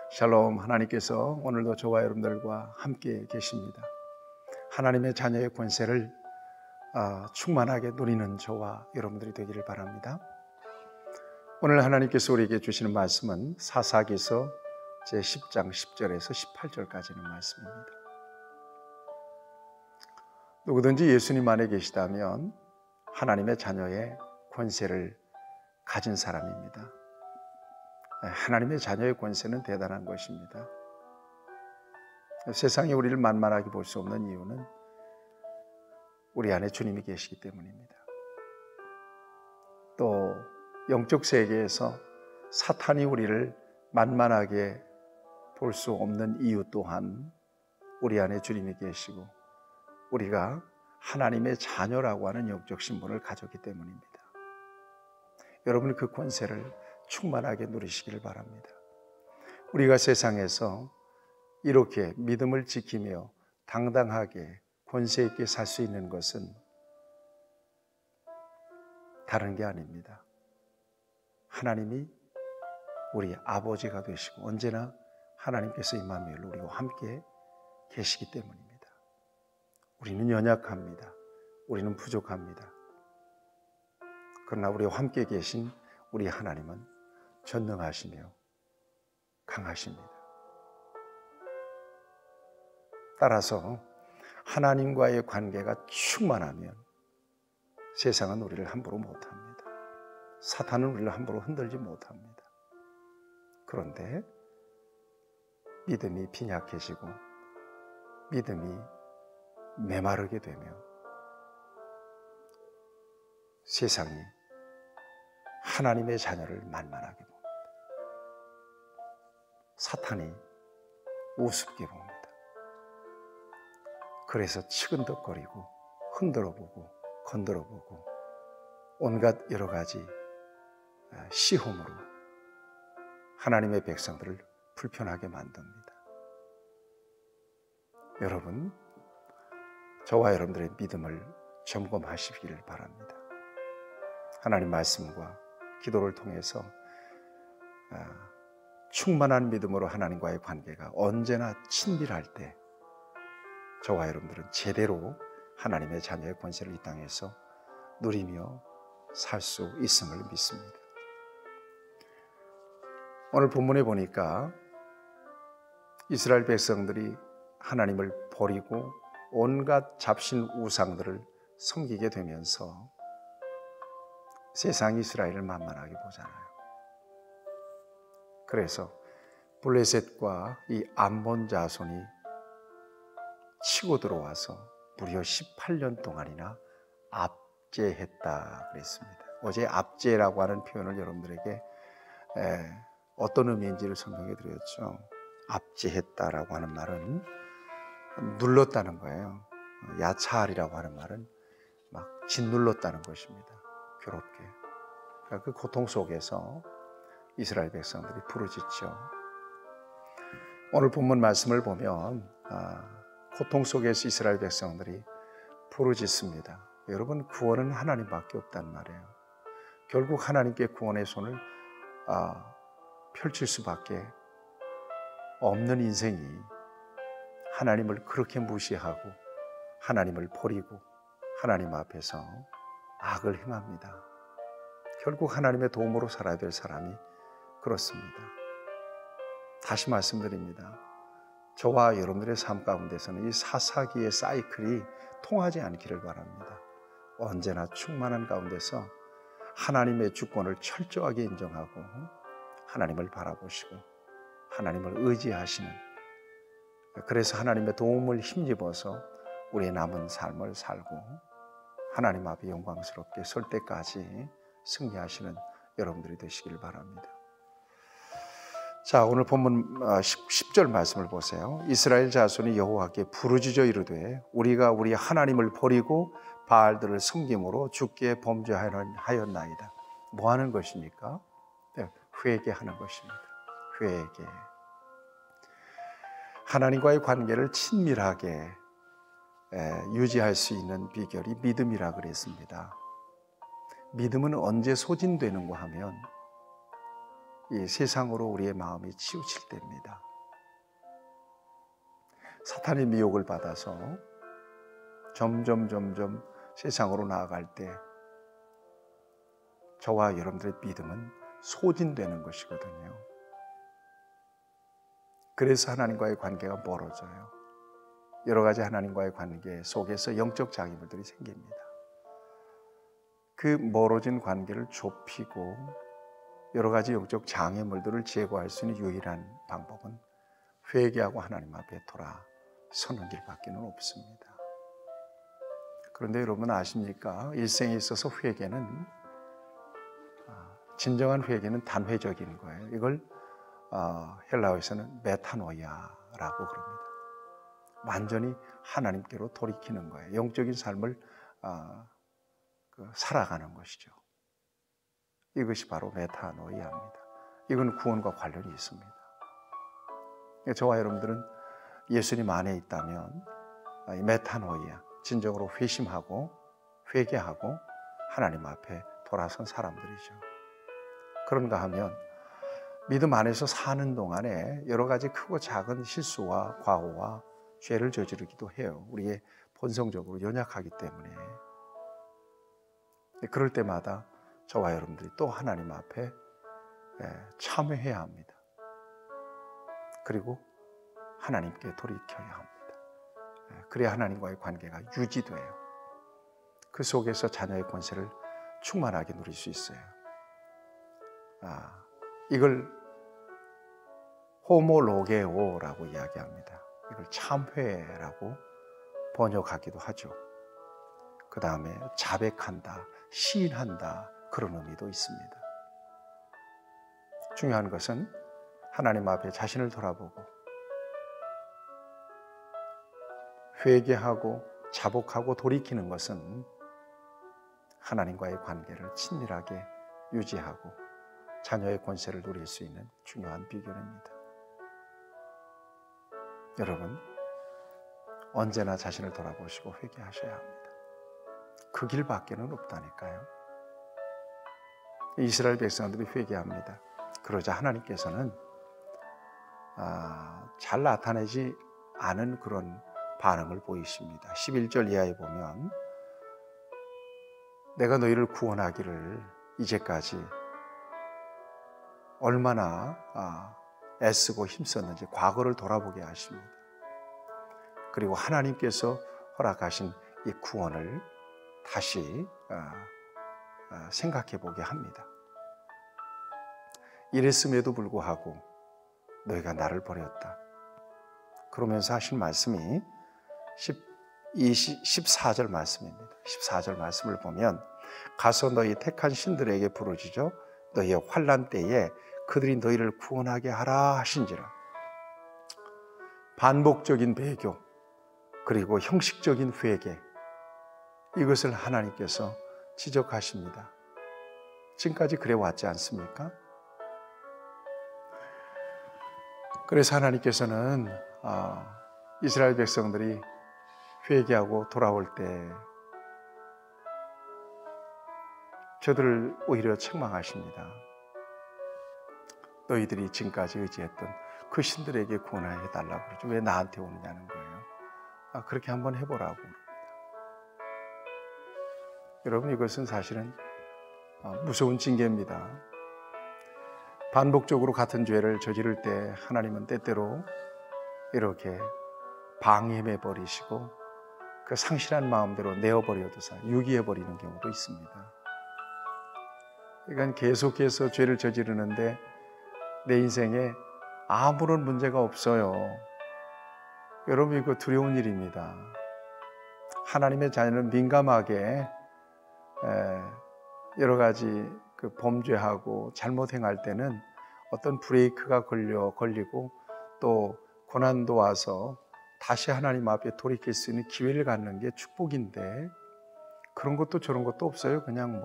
샬롬. 하나님께서 오늘도 저와 여러분들과 함께 계십니다. 하나님의 자녀의 권세를 충만하게 누리는 저와 여러분들이 되기를 바랍니다. 오늘 하나님께서 우리에게 주시는 말씀은 사사기서 제10장 10절에서 18절까지는 말씀입니다. 누구든지 예수님 안에 계시다면 하나님의 자녀의 권세를 가진 사람입니다. 하나님의 자녀의 권세는 대단한 것입니다. 세상이 우리를 만만하게 볼 수 없는 이유는 우리 안에 주님이 계시기 때문입니다. 또 영적 세계에서 사탄이 우리를 만만하게 볼 수 없는 이유 또한 우리 안에 주님이 계시고 우리가 하나님의 자녀라고 하는 영적 신분을 가졌기 때문입니다. 여러분, 그 권세를 충만하게 누리시기를 바랍니다. 우리가 세상에서 이렇게 믿음을 지키며 당당하게 권세 있게 살 수 있는 것은 다른 게 아닙니다. 하나님이 우리 아버지가 되시고 언제나 하나님께서 임마누엘 우리와 함께 계시기 때문입니다. 우리는 연약합니다. 우리는 부족합니다. 그러나 우리와 함께 계신 우리 하나님은 전능하시며 강하십니다. 따라서 하나님과의 관계가 충만하면 세상은 우리를 함부로 못합니다. 사탄은 우리를 함부로 흔들지 못합니다. 그런데 믿음이 빈약해지고 믿음이 메마르게 되며 세상이 하나님의 자녀를 만만하게 봅니다. 사탄이 우습게 봅니다. 그래서 치근덕거리고 흔들어보고 건드려보고 온갖 여러 가지 시험으로 하나님의 백성들을 불편하게 만듭니다. 여러분, 저와 여러분들의 믿음을 점검하시기를 바랍니다. 하나님 말씀과 기도를 통해서 충만한 믿음으로 하나님과의 관계가 언제나 친밀할 때 저와 여러분들은 제대로 하나님의 자녀의 권세를 이 땅에서 누리며 살 수 있음을 믿습니다. 오늘 본문에 보니까 이스라엘 백성들이 하나님을 버리고 온갖 잡신 우상들을 섬기게 되면서 세상이 이스라엘을 만만하게 보잖아요. 그래서 블레셋과 이 암몬 자손이 치고 들어와서 무려 18년 동안이나 압제했다 그랬습니다. 어제 압제라고 하는 표현을 여러분들에게 어떤 의미인지를 설명해 드렸죠. 압제했다라고 하는 말은 눌렀다는 거예요. 야차할이라고 하는 말은 막 짓눌렀다는 것입니다. 괴롭게. 그러니까 그 고통 속에서 이스라엘 백성들이 부르짖죠. 오늘 본문 말씀을 보면 고통 속에서 이스라엘 백성들이 부르짖습니다. 여러분, 구원은 하나님밖에 없단 말이에요. 결국 하나님께 구원의 손을 펼칠 수밖에 없는 인생이 하나님을 그렇게 무시하고 하나님을 버리고 하나님 앞에서 악을 행합니다. 결국 하나님의 도움으로 살아야 될 사람이 그렇습니다. 다시 말씀드립니다. 저와 여러분들의 삶 가운데서는 이 사사기의 사이클이 통하지 않기를 바랍니다. 언제나 충만한 가운데서 하나님의 주권을 철저하게 인정하고 하나님을 바라보시고 하나님을 의지하시는, 그래서 하나님의 도움을 힘입어서 우리의 남은 삶을 살고 하나님 앞에 영광스럽게 설 때까지 승리하시는 여러분들이 되시길 바랍니다. 자, 오늘 본문 10절 말씀을 보세요. 이스라엘 자손이 여호와께 부르짖어 이르되 우리가 우리 하나님을 버리고 바알들을 섬김으로 주께 범죄하였나이다. 뭐 하는 것입니까? 회개하는 것입니다. 회개. 하나님과의 관계를 친밀하게 유지할 수 있는 비결이 믿음이라 그랬습니다. 믿음은 언제 소진되는가 하면 이 세상으로 우리의 마음이 치우칠 때입니다. 사탄의 미혹을 받아서 점점 세상으로 나아갈 때 저와 여러분들의 믿음은 소진되는 것이거든요. 그래서 하나님과의 관계가 멀어져요. 여러 가지 하나님과의 관계 속에서 영적 장애물들이 생깁니다. 그 멀어진 관계를 좁히고 여러 가지 영적 장애물들을 제거할 수 있는 유일한 방법은 회개하고 하나님 앞에 돌아서는 길밖에는 없습니다. 그런데 여러분 아십니까? 일생에 있어서 회개는 진정한 회개는 단회적인 거예요. 이걸 헬라어에서는 메타노이아라고 그럽니다. 완전히 하나님께로 돌이키는 거예요. 영적인 삶을 살아가는 것이죠. 이것이 바로 메타노이아입니다. 이건 구원과 관련이 있습니다. 저와 여러분들은 예수님 안에 있다면 이 메타노이아, 진정으로 회심하고 회개하고 하나님 앞에 돌아선 사람들이죠. 그런가 하면 믿음 안에서 사는 동안에 여러 가지 크고 작은 실수와 과오와 죄를 저지르기도 해요. 우리의 본성적으로 연약하기 때문에. 그럴 때마다 저와 여러분들이 또 하나님 앞에 참회해야 합니다. 그리고 하나님께 돌이켜야 합니다. 그래야 하나님과의 관계가 유지돼요. 그 속에서 자녀의 권세를 충만하게 누릴 수 있어요. 이걸 호모로게오라고 이야기합니다. 이걸 참회라고 번역하기도 하죠. 그 다음에 자백한다, 시인한다 그런 의미도 있습니다. 중요한 것은 하나님 앞에 자신을 돌아보고 회개하고 자복하고 돌이키는 것은 하나님과의 관계를 친밀하게 유지하고 자녀의 권세를 누릴 수 있는 중요한 비결입니다. 여러분, 언제나 자신을 돌아보시고 회개하셔야 합니다. 그 길밖에는 없다니까요. 이스라엘 백성들이 회개합니다. 그러자 하나님께서는 잘 나타내지 않은 그런 반응을 보이십니다. 11절 이하에 보면 내가 너희를 구원하기를 이제까지 얼마나 애쓰고 힘썼는지 과거를 돌아보게 하십니다. 그리고 하나님께서 허락하신 이 구원을 다시 생각해 보게 합니다. 이랬음에도 불구하고 너희가 나를 버렸다. 그러면서 하신 말씀이 14절 말씀입니다. 14절 말씀을 보면 가서 너희 택한 신들에게 부르짖어 너희의 환난 때에 그들이 너희를 구원하게 하라 하신지라. 반복적인 배교 그리고 형식적인 회개, 이것을 하나님께서 지적하십니다. 지금까지 그래 왔지 않습니까? 그래서 하나님께서는 이스라엘 백성들이 회개하고 돌아올 때 저들을 오히려 책망하십니다. 너희들이 지금까지 의지했던 그 신들에게 구원해 달라고 그러죠. 왜 나한테 오느냐는 거예요. 그렇게 한번 해보라고 그럽니다. 여러분, 이것은 사실은 무서운 징계입니다. 반복적으로 같은 죄를 저지를 때 하나님은 때때로 이렇게 방임해 버리시고 그 상실한 마음대로 내어버려두사 유기해 버리는 경우도 있습니다. 그러니까 계속해서 죄를 저지르는데 내 인생에 아무런 문제가 없어요. 여러분, 이거 두려운 일입니다. 하나님의 자녀는 민감하게 여러 가지 그 범죄하고 잘못 행할 때는 어떤 브레이크가 걸리고 또 고난도 와서 다시 하나님 앞에 돌이킬 수 있는 기회를 갖는 게 축복인데 그런 것도 저런 것도 없어요. 그냥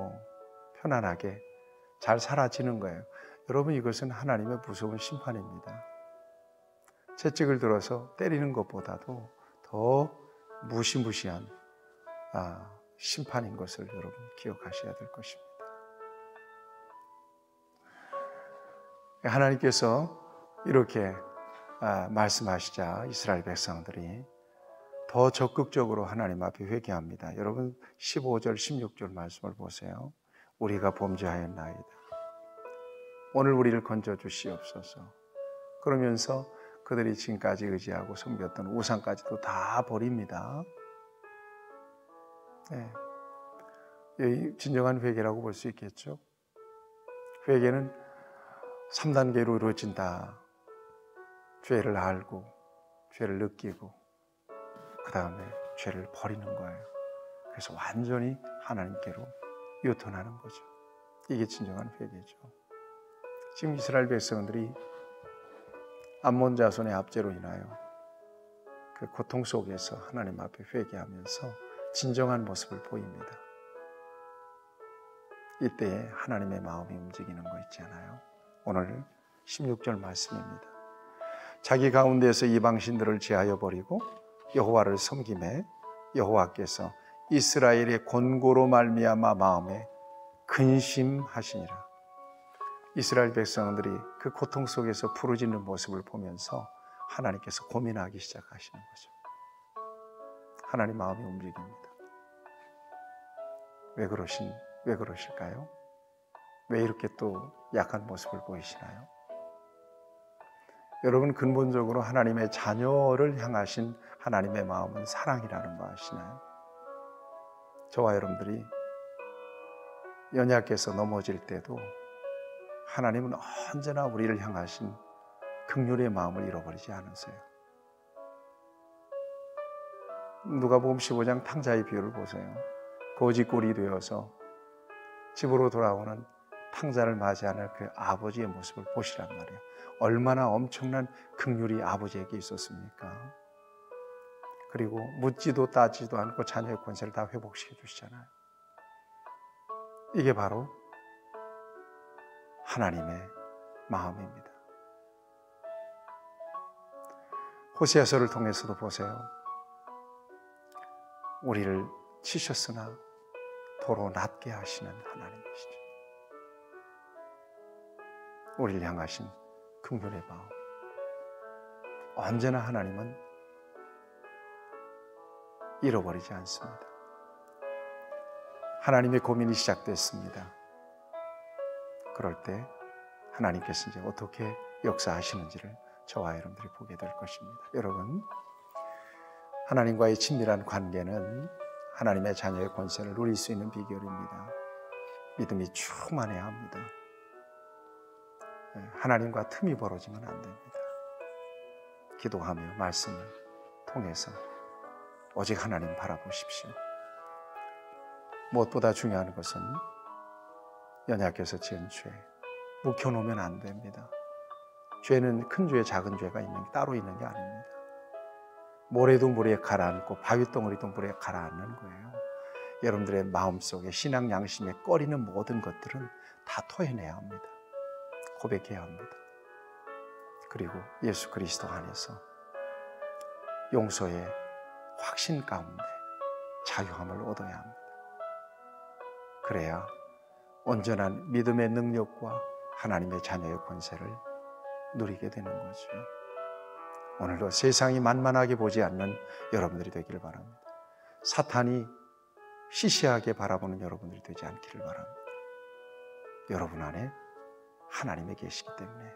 편안하게 잘 사라지는 거예요. 여러분, 이것은 하나님의 무서운 심판입니다. 채찍을 들어서 때리는 것보다도 더 무시무시한 심판인 것을 여러분 기억하셔야 될 것입니다. 하나님께서 이렇게 말씀하시자 이스라엘 백성들이 더 적극적으로 하나님 앞에 회개합니다. 여러분 15절 16절 말씀을 보세요. 우리가 범죄하였나이다. 오늘 우리를 건져주시옵소서. 그러면서 그들이 지금까지 의지하고 섬겼던 우상까지도 다 버립니다. 네. 이 진정한 회개라고 볼 수 있겠죠. 회개는 3단계로 이루어진다. 죄를 알고 죄를 느끼고 그 다음에 죄를 버리는 거예요. 그래서 완전히 하나님께로 유턴하는 거죠. 이게 진정한 회개죠. 지금 이스라엘 백성들이 암몬 자손의 압제로 인하여 그 고통 속에서 하나님 앞에 회개하면서 진정한 모습을 보입니다. 이때에 하나님의 마음이 움직이는 거 있지 않아요? 오늘 16절 말씀입니다. 자기 가운데서 이방신들을 제하여 버리고 여호와를 섬김에 여호와께서 이스라엘의 권고로 말미암아 마음에 근심하시니라. 이스라엘 백성들이 그 고통 속에서 부르짖는 모습을 보면서 하나님께서 고민하기 시작하시는 거죠. 하나님 마음이 움직입니다. 왜 그러실까요? 왜 이렇게 또 약한 모습을 보이시나요? 여러분, 근본적으로 하나님의 자녀를 향하신 하나님의 마음은 사랑이라는 거 아시나요? 저와 여러분들이 연약해서 넘어질 때도 하나님은 언제나 우리를 향하신 긍휼의 마음을 잃어버리지 않으세요. 누가복음 15장 탕자의 비유를 보세요. 거지꼴이 되어서 집으로 돌아오는 탕자를 맞이하는 그 아버지의 모습을 보시란 말이에요. 얼마나 엄청난 긍휼이 아버지에게 있었습니까? 그리고 묻지도 따지도 않고 자녀의 권세를 다 회복시켜 주시잖아요. 이게 바로 하나님의 마음입니다. 호세아서를 통해서도 보세요. 우리를 치셨으나 도로 낮게 하시는 하나님이시죠. 우리를 향하신 긍휼의 마음. 언제나 하나님은 잃어버리지 않습니다. 하나님의 고민이 시작됐습니다. 그럴 때 하나님께서 이제 어떻게 역사하시는지를 저와 여러분들이 보게 될 것입니다. 여러분, 하나님과의 친밀한 관계는 하나님의 자녀의 권세를 누릴 수 있는 비결입니다. 믿음이 충만해야 합니다. 하나님과 틈이 벌어지면 안 됩니다. 기도하며 말씀을 통해서 오직 하나님 바라보십시오. 무엇보다 중요한 것은 연약해서 지은 죄, 묵혀놓으면 안 됩니다. 죄는 큰 죄, 작은 죄가 따로 있는 게 아닙니다. 모래도 물에 가라앉고 바위덩어리도 물에 가라앉는 거예요. 여러분들의 마음속에 신앙 양심에 꺼리는 모든 것들은 다 토해내야 합니다. 고백해야 합니다. 그리고 예수 그리스도 안에서 용서의 확신 가운데 자유함을 얻어야 합니다. 그래야 온전한 믿음의 능력과 하나님의 자녀의 권세를 누리게 되는 거죠. 오늘도 세상이 만만하게 보지 않는 여러분들이 되기를 바랍니다. 사탄이 시시하게 바라보는 여러분들이 되지 않기를 바랍니다. 여러분 안에 하나님이 계시기 때문에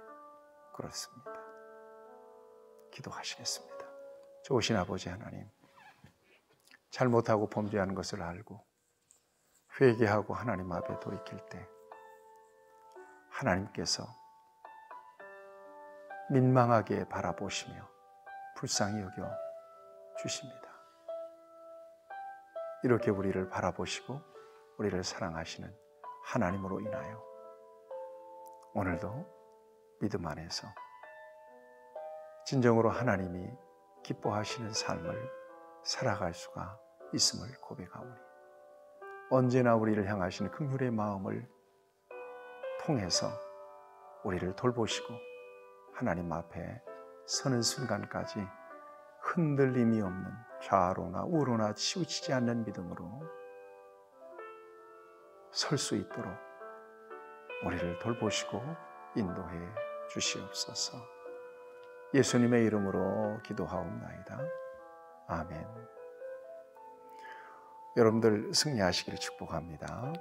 그렇습니다. 기도하시겠습니다. 좋으신 아버지 하나님, 잘못하고 범죄하는 것을 알고 회개하고 하나님 앞에 돌이킬 때 하나님께서 민망하게 바라보시며 불쌍히 여겨 주십니다. 이렇게 우리를 바라보시고 우리를 사랑하시는 하나님으로 인하여 오늘도 믿음 안에서 진정으로 하나님이 기뻐하시는 삶을 살아갈 수가 있음을 고백하오니 언제나 우리를 향하시는 긍휼의 마음을 통해서 우리를 돌보시고 하나님 앞에 서는 순간까지 흔들림이 없는 좌로나 우로나 치우치지 않는 믿음으로 설 수 있도록 우리를 돌보시고 인도해 주시옵소서. 예수님의 이름으로 기도하옵나이다. 아멘. 여러분들 승리하시기를 축복합니다.